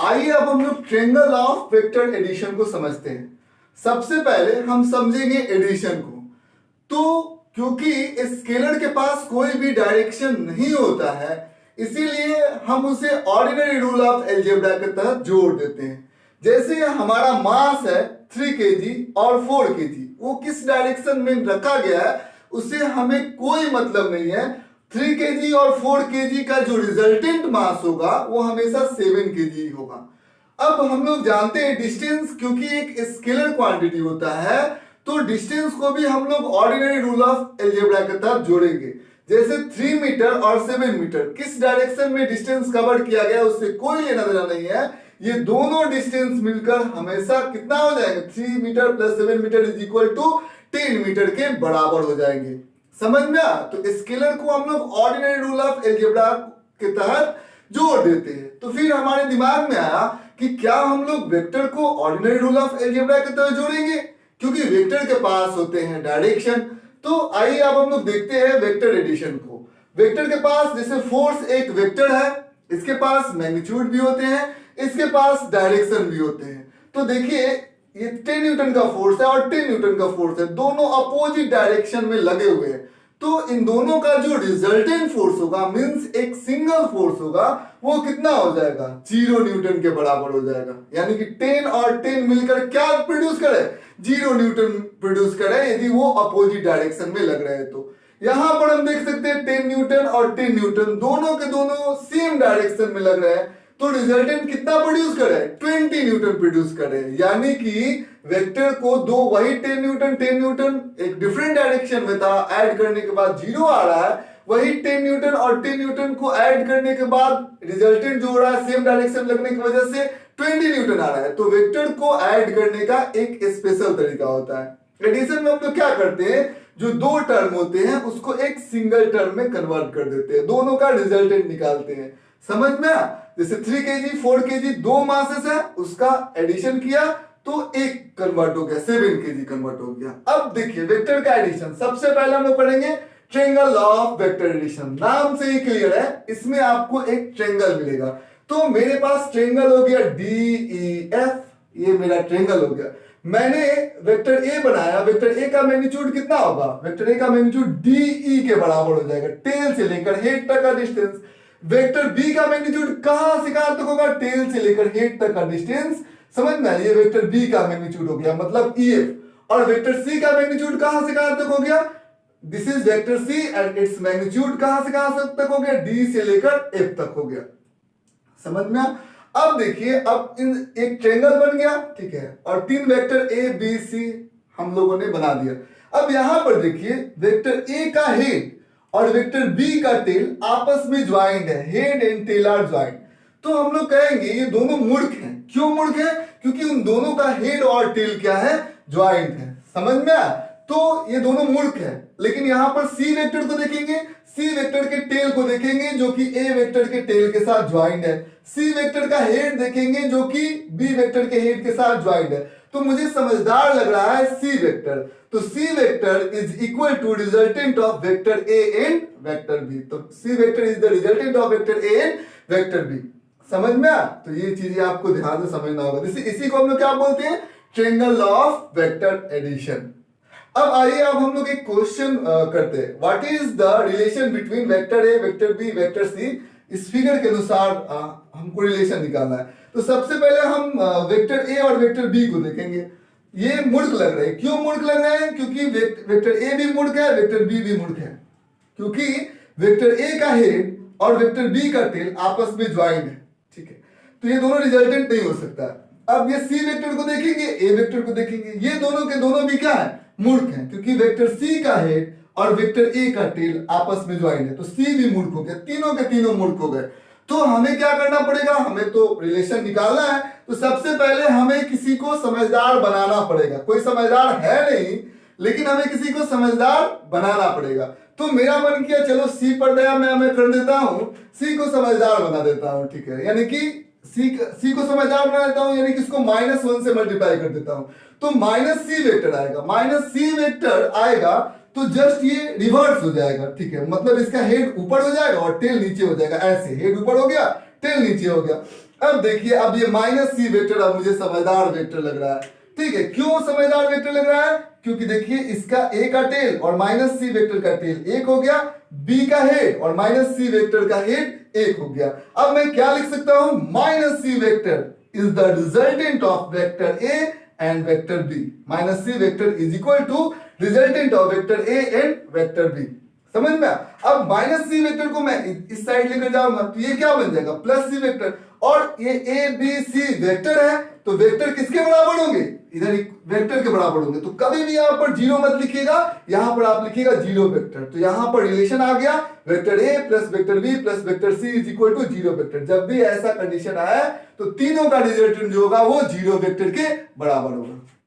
आइए अब हम लोग ट्रायंगल ऑफ वेक्टर एडिशन को समझते हैं। सबसे पहले हम समझेंगे एडिशन को। तो क्योंकि स्केलर के पास कोई भी डायरेक्शन नहीं होता है, इसीलिए हम उसे ऑर्डिनरी रूल ऑफ अलजेब्रा के तहत जोड़ देते हैं। जैसे हमारा मास है 3 kg और 4 kg, वो किस डायरेक्शन में रखा गया है उससे हमें कोई मतलब नहीं है। 3 kg और 4 kg का जो रिजल्टेंट मास होगा वो हमेशा 7 kg होगा। अब हम लोग जानते हैं डिस्टेंस क्योंकि एक स्केलर क्वांटिटी होता है, तो डिस्टेंस को भी हम लोग ऑर्डिनरी रूल ऑफ अलजेब्रा के तहत जोड़ेंगे। जैसे 3 मीटर और 7 मीटर किस डायरेक्शन में डिस्टेंस कवर किया गया उससे कोई लेना देना नहीं है। ये दोनों डिस्टेंस मिलकर हमेशा कितना हो जाएंगे, 3 metre plus 7 metre is equal to 10 metre के बराबर हो जाएंगे। समझ में आ? तो स्केलर को हम लोग ऑर्डिनरी रूल ऑफ अलजेब्रा के तहत जोड़ देते हैं। तो फिर हमारे दिमाग में आया कि क्या हम लोग वेक्टर को ऑर्डिनरी रूल ऑफ अलजेब्रा के तहत जोड़ेंगे, क्योंकि वेक्टर के पास होते हैं डायरेक्शन। तो आइए अब हम लोग देखते हैं वेक्टर एडिशन को। वेक्टर के पास जैसे फोर्स एक वेक्टर है, इसके पास मैग्नीट्यूड भी होते हैं, इसके पास डायरेक्शन भी होते हैं। तो देखिए ये 10 न्यूटन का फोर्स है और 10 न्यूटन का फोर्स है, दोनों अपोजिट डायरेक्शन में लगे हुए हैं। तो इन दोनों का जो रिजल्टेंट फोर्स होगा मींस एक सिंगल फोर्स होगा, वो कितना हो जाएगा, 0 न्यूटन के बराबर हो जाएगा। यानी कि 10 और 10 मिलकर क्या प्रोड्यूस करे, 0 न्यूटन प्रोड्यूस करे यदि वो अपोजिट डायरेक्शन में लग रहे हैं। तो यहां पर हम देख सकते हैं 10 न्यूटन और 10 न्यूटन दोनों के दोनों सेम डायरेक्शन में लग रहे हैं, तो रिजल्टेंट कितना प्रोड्यूस करे, 20 न्यूटन प्रोड्यूस करे। यानी कि वेक्टर को दो वही 10 न्यूटन एक डिफरेंट डायरेक्शन में था, ऐड करने के बाद 0 आ रहा है, वही 10 न्यूटन और 10 न्यूटन को ऐड करने के बाद रिजल्टेंट जो हो रहा है सेम डायरेक्शन लगने की वजह से 20 न्यूटन आ रहा है। तो वेक्टर को ऐड करने का एक स्पेशल तरीका होता है। एडिशन में हम लोग क्या करते हैं, जो दो टर्म होते हैं उसको एक सिंगल टर्म में कन्वर्ट कर देते हैं, दोनों का रिजल्टेंट निकालते हैं। समझ में आ? जैसे 3 kg 4 kg दो मासेस है, उसका एडिशन किया तो एक कन्वर्ट हो गया, 7 kg कन्वर्ट हो गया। अब देखिए वेक्टर का एडिशन सबसे पहले हम लोग पढ़ेंगे ट्रायंगल ऑफ वेक्टर एडिशन। नाम से ही क्लियर है, इसमें आपको एक ट्रायंगल मिलेगा। तो मेरे पास ट्रायंगल हो गया DEF, ये मेरा ट्रायंगल हो गया। मैंने वेक्टर ए बनाया, वेक्टर ए का मैग्नीट्यूड कितना होगा, वेक्टर ए का मैग्नीट्यूड DE के बराबर हो जाएगा, टेल से लेकर हेड तक का डिस्टेंस। वेक्टर बी का मैग्नीट्यूड कहां से कहां तक होगा, टेल से लेकर हेड तक का डिस्टेंस। समझ में, ये वेक्टर बी का मैग्नीट्यूड हो गया मतलब EF। और वेक्टर सी का मैग्नीट्यूड कहां से कहां तक हो गया, this is vector C and its magnitude कहां से कहां तक हो गया, D से लेकर F तक हो गया। समझ में? अब देखिए अब इन एक ट्रायंगल बन गया, ठीक है, और 3 वेक्टर A B C हम लोगों ने बना दिया। अब यहां पर देखिए वेक्टर A का हेड और वेक्टर बी का टेल आपस में ज्वाइंट है, head and tail are joint. तो हम लोग कहेंगे ये दोनों मूर्ख हैं। क्यों मूर्ख है, क्योंकि उन दोनों का हेड और टेल क्या है, ज्वाइंट है। समझ में आ? तो ये दोनों मूर्ख है। लेकिन यहां पर सी वेक्टर को देखेंगे, सी वेक्टर के टेल को देखेंगे जो कि ए वेक्टर के टेल के साथ ज्वाइंट है। सी वेक्टर का हेड देखेंगे जो कि बी वेक्टर के हेड के साथ ज्वाइंट है। तो मुझे समझदार लग रहा है सी वेक्टर। तो C vector is equal to resultant of vector A and vector B. तो C vector is the resultant of vector A and vector B. समझ में आ? तो ये चीजें आपको ध्यान से समझना होगा। इसी को हम लोग क्या बोलते हैं, ट्रायंगल ऑफ वेक्टर एडिशन। अब आइए अब हम लोग एक क्वेश्चन करते हैं, what is the relation between vector A vector B vector C. इस फिगर के अनुसार हमको रिलेशन निकालना है। तो सबसे पहले हम वेक्टर ए और वेक्टर बी को देखेंगे। ये मूर्ख लग रहे हैं। क्यों मूर्ख लग रहे हैं, क्योंकि वेक्टर ए भी मूर्ख है, वेक्टर बी भी मूर्ख है। क्योंकि वेक्टर ए का हेड और वेक्टर बी का टेल आपस में ज्वाइंट है, ठीक है, तो ये दोनों रिजल्टेंट नहीं हो सकता। अब ये सी वेक्टर को देखेंगे, ए वेक्टर को देखेंगे, ये दोनों के दोनों भी क्या है, मूर्ख हैं, क्योंकि वेक्टर सी का हेड और वेक्टर ए का टेल आपस में ज्वाइंट है। तो सी भी मूर्ख हो गया, तीनों के तीनों मूर्ख हो गए। तो हमें क्या करना पड़ेगा, हमें तो रिलेशन निकालना है। तो सबसे पहले हमें किसी को समझदार बनाना पड़ेगा। कोई समझदार है नहीं, लेकिन हमें किसी को समझदार बनाना पड़ेगा। तो मेरा मन किया चलो सी पढ़ गया, मैं कर देता हूं, सी को समझदार बना देता हूं, ठीक है, यानी कि सी को समझदार बना देता हूं, यानी कि इसको -1 से मल्टीप्लाई कर देता हूं। तो -c वेक्टर आएगा, -c वेक्टर आएगा तो जस्ट ये रिवर्स हो जाएगा, ठीक है, मतलब इसका हेड ऊपर हो जाएगा और टेल नीचे हो जाएगा। ऐसे हेड ऊपर हो गया, टेल नीचे हो गया। अब देखिए, अब ये माइनस सी वेक्टर अब मुझे समझदार वेक्टर लग रहा है। ठीक है, क्यों समझदार वेक्टर लग रहा है? क्योंकि देखिए इसका ए का टेल और माइनस सी वेक्टर का टेल एक हो गया, बी का हेड और माइनस सी वेक्टर का हेड एक हो गया। अब मैं क्या लिख सकता हूं? Minus C vector is the resultant of vector A and vector B. Minus C vector is equal to resultant of vector A and vector B. समझ में? अब माइनस सी वेक्टर को मैं इस साइड लेकर जाऊंगा तो ये क्या बन जाएगा? Plus C vector. और ये ए बी सी वेक्टर है तो वेक्टर किसके बराबर होंगे? इधर वेक्टर के बराबर होंगे। तो कभी भी यहां पर जीरो मत लिखिएगा, यहां पर आप लिखिएगा जीरो वेक्टर। तो यहां पर रिलेशन आ गया, vector A plus vector B plus vector C is equal to zero vector. जब भी ऐसा कंडीशन आया तो तीनों का रिजल्टेंट जो होगा वो जीरो वेक्टर के बराबर होगा।